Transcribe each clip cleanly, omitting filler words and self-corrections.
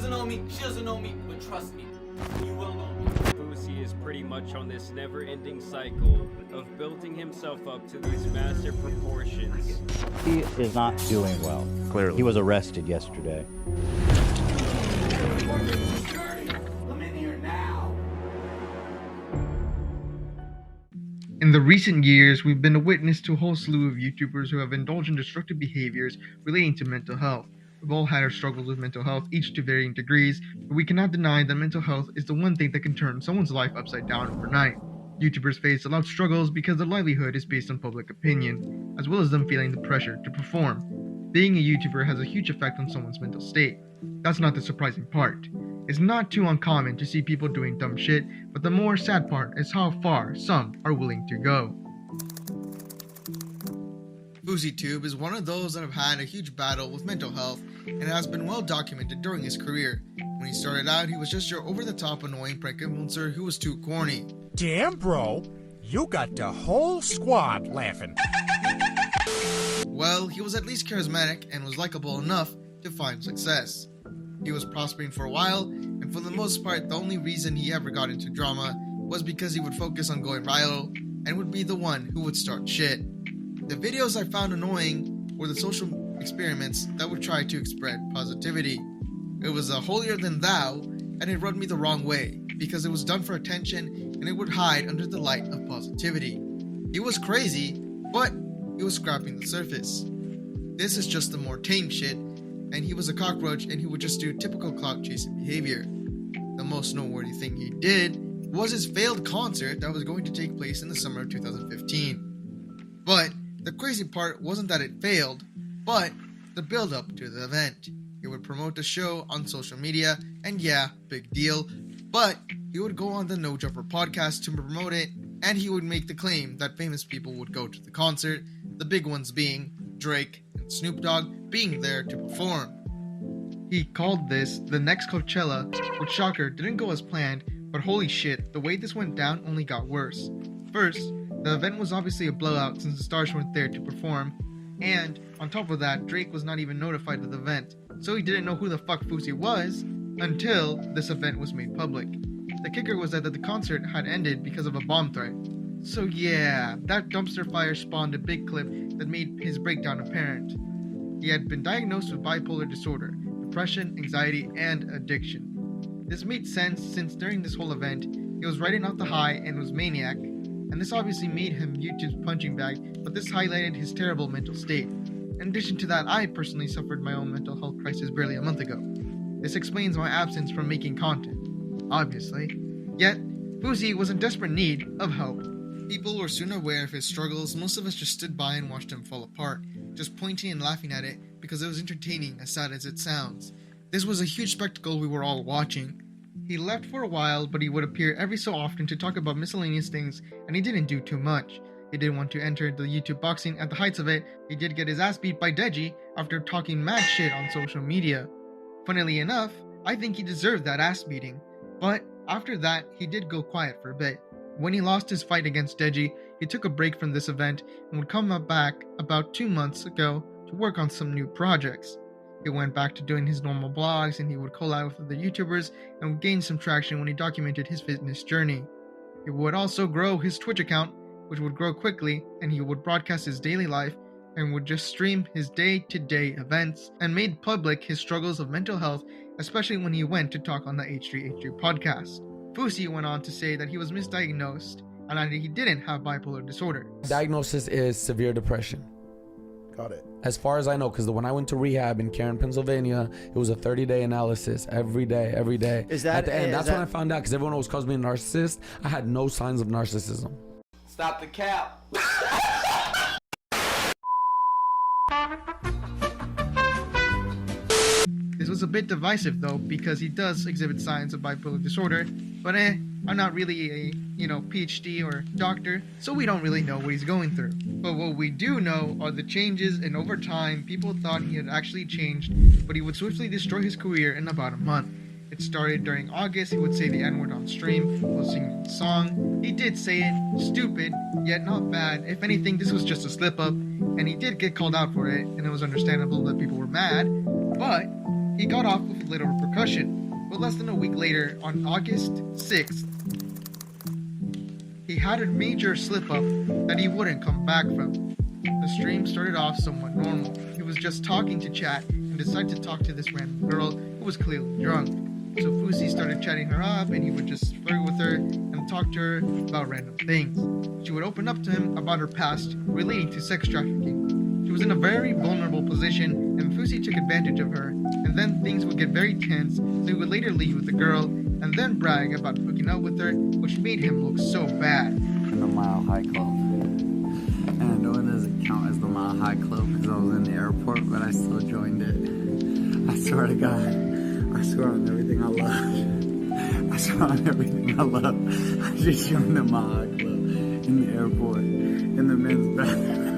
doesn't know me, she doesn't know me, but trust me, you will know me. Fousey is pretty much on this never-ending cycle of building himself up to these massive proportions. He is not doing well. Clearly. He was arrested yesterday. I'm in here now. In the recent years, we've been a witness to a whole slew of YouTubers who have indulged in destructive behaviors relating to mental health. We've all had our struggles with mental health, each to varying degrees, but we cannot deny that mental health is the one thing that can turn someone's life upside down overnight. YouTubers face a lot of struggles because their livelihood is based on public opinion, as well as them feeling the pressure to perform. Being a YouTuber has a huge effect on someone's mental state. That's not the surprising part. It's not too uncommon to see people doing dumb shit, but the more sad part is how far some are willing to go. Fouseytube is one of those that have had a huge battle with mental health and has been well documented during his career. When he started out, he was just your over-the-top annoying prank influencer who was too corny. Damn, bro, you got the whole squad laughing. Well, he was at least charismatic and was likable enough to find success. He was prospering for a while, and for the most part, the only reason he ever got into drama was because he would focus on going viral and would be the one who would start shit. The videos I found annoying were the social experiments that would try to spread positivity. It was a holier than thou, and it rubbed me the wrong way, because it was done for attention and it would hide under the light of positivity. He was crazy, but he was scrapping the surface. This is just the more tame shit, and he was a cockroach and he would just do typical clout chasing behavior. The most noteworthy thing he did was his failed concert that was going to take place in the summer of 2015. But the crazy part wasn't that it failed, but the build up to the event. He would promote the show on social media, and yeah, big deal, but he would go on the No Jumper podcast to promote it, and he would make the claim that famous people would go to the concert, the big ones being Drake and Snoop Dogg being there to perform. He called this the next Coachella, which, shocker, didn't go as planned, but holy shit, the way this went down only got worse. First, the event was obviously a blowout since the stars weren't there to perform, and on top of that, Drake was not even notified of the event, so he didn't know who the fuck Fousey was until this event was made public. The kicker was that the concert had ended because of a bomb threat. So yeah, that dumpster fire spawned a big clip that made his breakdown apparent. He had been diagnosed with bipolar disorder, depression, anxiety, and addiction. This made sense since during this whole event, he was riding off the high and was maniac, and this obviously made him YouTube's punching bag, but this highlighted his terrible mental state. In addition to that, I personally suffered my own mental health crisis barely a month ago. This explains my absence from making content, obviously. Yet, Fousey was in desperate need of help. People were soon aware of his struggles. Most of us just stood by and watched him fall apart, just pointing and laughing at it because it was entertaining, as sad as it sounds. This was a huge spectacle we were all watching. He left for a while, but he would appear every so often to talk about miscellaneous things, and he didn't do too much. He didn't want to enter the YouTube boxing. At the heights of it, he did get his ass beat by 𝕨𝖊𝖐 after talking mad shit on social media. Funnily enough, I think he deserved that ass beating, but after that, he did go quiet for a bit. When he lost his fight against 𝕨𝖊𝖐, he took a break from this event and would come back about 2 months ago to work on some new projects. He went back to doing his normal blogs, and he would collab with other YouTubers and would gain some traction when he documented his fitness journey. He would also grow his Twitch account, which would grow quickly, and he would broadcast his daily life and would just stream his day-to-day events and made public his struggles of mental health, especially when he went to talk on the Xtra podcast. Fousey went on to say that he was misdiagnosed and that he didn't have bipolar disorder. Diagnosis is severe depression. Got it. As far as I know, because when I went to rehab in Cairn, Pennsylvania, it was a 30-day analysis every day. Is that at the end? That's that... when I found out, because everyone always calls me a narcissist. I had no signs of narcissism. Stop the cap. This was a bit divisive though, because he does exhibit signs of bipolar disorder, but I'm not really a, PhD or doctor, so we don't really know what he's going through. But what we do know are the changes, and over time, people thought he had actually changed, but he would swiftly destroy his career in about a month. It started during August. He would say the N-word on stream while singing the song. He did say it, stupid, yet not bad. If anything, this was just a slip up, and he did get called out for it, and it was understandable that people were mad, but he got off with little repercussion, but less than a week later, on August 6th, he had a major slip-up that he wouldn't come back from. The stream started off somewhat normal. He was just talking to chat and decided to talk to this random girl who was clearly drunk. So Fousey started chatting her up, and he would just flirt with her and talk to her about random things. She would open up to him about her past relating to sex trafficking. She was in a very vulnerable position, and Fousey took advantage of her, and then things would get very tense, so he would later leave with the girl, and then brag about hooking up with her, which made him look so bad. In the Mile High Club. And I know it doesn't count as the Mile High Club because I was in the airport, but I still joined it. I swear to God. I swear on everything I love. I swear on everything I love. I just joined the Mile High Club in the airport, in the men's bathroom.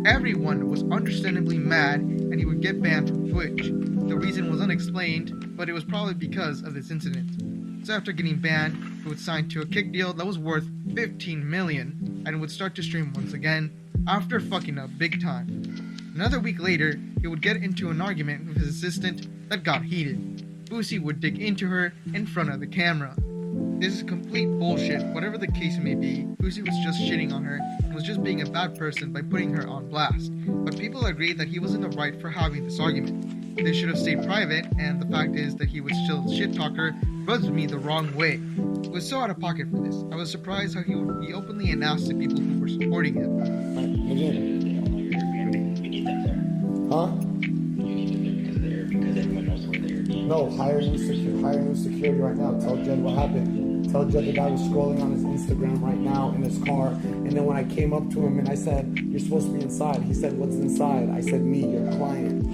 Everyone was understandably mad, and he would get banned from Twitch. The reason was unexplained, but it was probably because of this incident. So after getting banned, he would sign to a kick deal that was worth $15 million, and would start to stream once again, after fucking up big time. Another week later, he would get into an argument with his assistant that got heated. Fousey would dig into her in front of the camera. This is complete bullshit. Whatever the case may be, Fousey was just shitting on her and was just being a bad person by putting her on blast. But people agreed that he was in the right for having this argument. They should have stayed private, and the fact is that he was still shit talker rubs me the wrong way. He was so out of pocket for this. I was surprised how he would be openly an ass to people who were supporting him. Huh? No, hire new security right now. Tell Jed what happened. Tell Jed the guy was scrolling on his Instagram right now in his car. And then when I came up to him and I said, "You're supposed to be inside," he said, "What's inside?" I said, "Me, your client."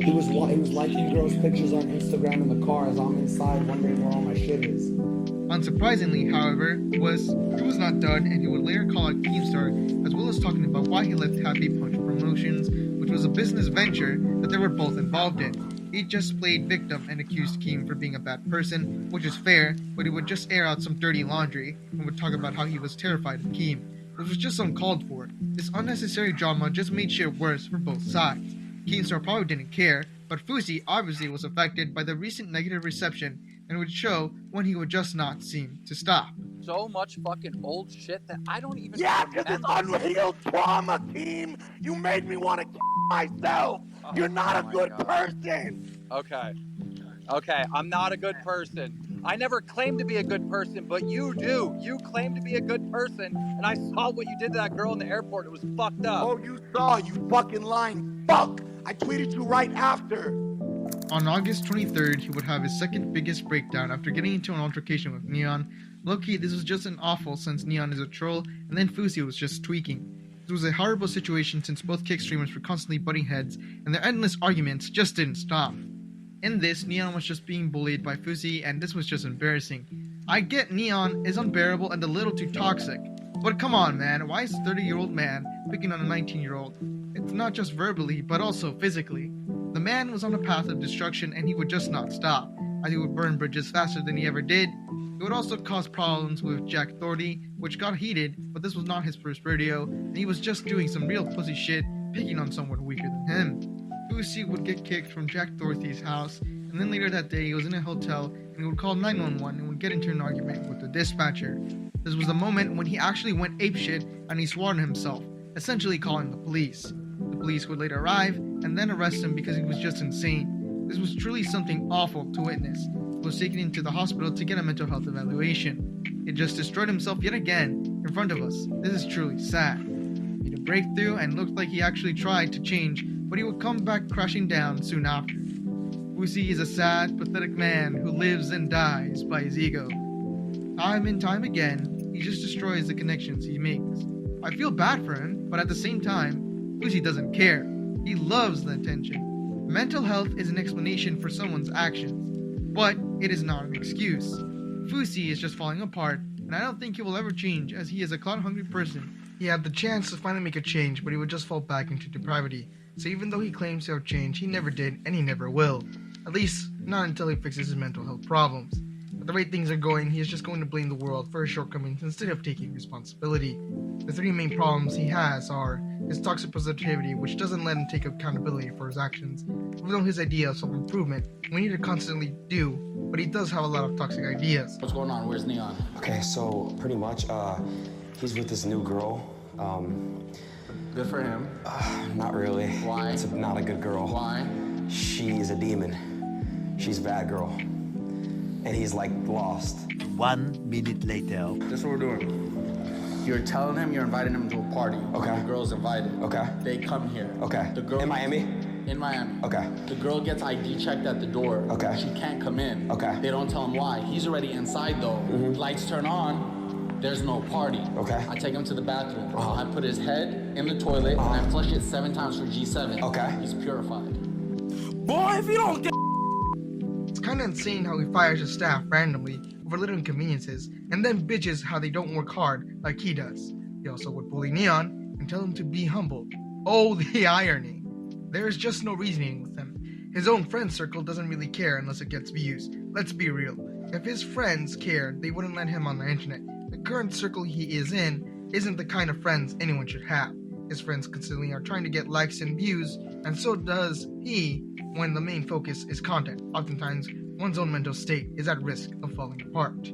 He was liking girls' pictures on Instagram in the car as I'm inside wondering where all my shit is. Unsurprisingly, however, he was not done, and he would later call out Keemstar, as well as talking about why he left Happy Punch Promotions, which was a business venture that they were both involved in. He just played victim and accused Keem for being a bad person, which is fair, but he would just air out some dirty laundry and would talk about how he was terrified of Keem, which was just uncalled for. This unnecessary drama just made shit worse for both sides. Keemstar probably didn't care, but Fousey obviously was affected by the recent negative reception and would show when he would just not seem to stop. So much fucking old shit that I don't even Yeah, because it's unhealed trauma, team. You made me want to kill myself. You're not a good person. Okay, I'm not a good person. I never claimed to be a good person, but you do. You claim to be a good person, and I saw what you did to that girl in the airport. It was fucked up. Oh, you saw, you fucking lying fuck. I tweeted you right after. On August 23rd, he would have his second biggest breakdown after getting into an altercation with Neon. Low-key, this was just an awful since Neon is a troll, and then Fousey was just tweaking. This was a horrible situation since both kick streamers were constantly butting heads, and their endless arguments just didn't stop. In this, Neon was just being bullied by Fousey, and this was just embarrassing. I get Neon is unbearable and a little too toxic, but come on man, why is a 30-year-old man picking on a 19-year-old? It's not just verbally, but also physically. The man was on a path of destruction and he would just not stop, as he would burn bridges faster than he ever did. It would also cause problems with Jack Doherty, which got heated, but this was not his first rodeo, and he was just doing some real pussy shit, picking on someone weaker than him. Fousey would get kicked from Jack Doherty's house, and then later that day he was in a hotel, and he would call 911 and would get into an argument with the dispatcher. This was the moment when he actually went apeshit and he swore on himself, essentially calling the police. The police would later arrive, and then arrest him because he was just insane. This was truly something awful to witness. He was taken into the hospital to get a mental health evaluation. He just destroyed himself yet again in front of us. This is truly sad. He made a breakthrough and looked like he actually tried to change, but he would come back crashing down soon after. Fousey is a sad, pathetic man who lives and dies by his ego. Time and time again, he just destroys the connections he makes. I feel bad for him, but at the same time, Fousey doesn't care. He loves the attention. Mental health is an explanation for someone's actions, but it is not an excuse. Fousey is just falling apart, and I don't think he will ever change as he is a clout-hungry person. He had the chance to finally make a change, but he would just fall back into depravity. So even though he claims to have changed, he never did, and he never will. At least, not until he fixes his mental health problems. The But the way things are going, he is just going to blame the world for his shortcomings instead of taking responsibility. The three main problems he has are his toxic positivity, which doesn't let him take accountability for his actions. Even though his idea of self-improvement, we need to constantly do, but he does have a lot of toxic ideas. What's going on? Where's Neon? Okay, so pretty much, he's with this new girl. Good for him. Not really. Why? It's not a good girl. Why? She's a demon. She's a bad girl. And he's like lost. 1 minute later. This is what we're doing. You're telling him you're inviting him to a party. Okay. The girl's invited. Okay. They come here. Okay. The girl in Miami? In Miami. Okay. The girl gets ID checked at the door. Okay. She can't come in. Okay. They don't tell him why. He's already inside though. Lights turn on. There's no party. Okay. I take him to the bathroom. I put his head in the toilet and I flush it 7 times for G7. Okay. He's purified. Boy, if you don't get... It's kinda insane how he fires his staff randomly over little inconveniences and then bitches how they don't work hard like he does. He also would bully Neon and tell him to be humble. Oh, the irony. There is just no reasoning with him. His own friend circle doesn't really care unless it gets views. Let's be real. If his friends cared, they wouldn't let him on the internet. The current circle he is in isn't the kind of friends anyone should have. His friends constantly are trying to get likes and views, and so does he when the main focus is content. Oftentimes, one's own mental state is at risk of falling apart.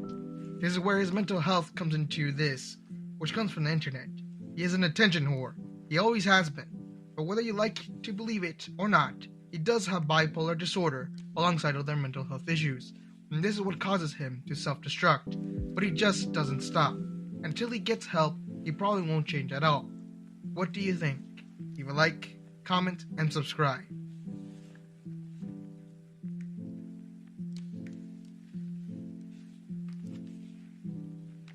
This is where his mental health comes into this, which comes from the internet. He is an attention whore. He always has been. But whether you like to believe it or not, he does have bipolar disorder alongside other mental health issues. And this is what causes him to self-destruct. But he just doesn't stop. Until he gets help, he probably won't change at all. What do you think? Leave a like, comment, and subscribe.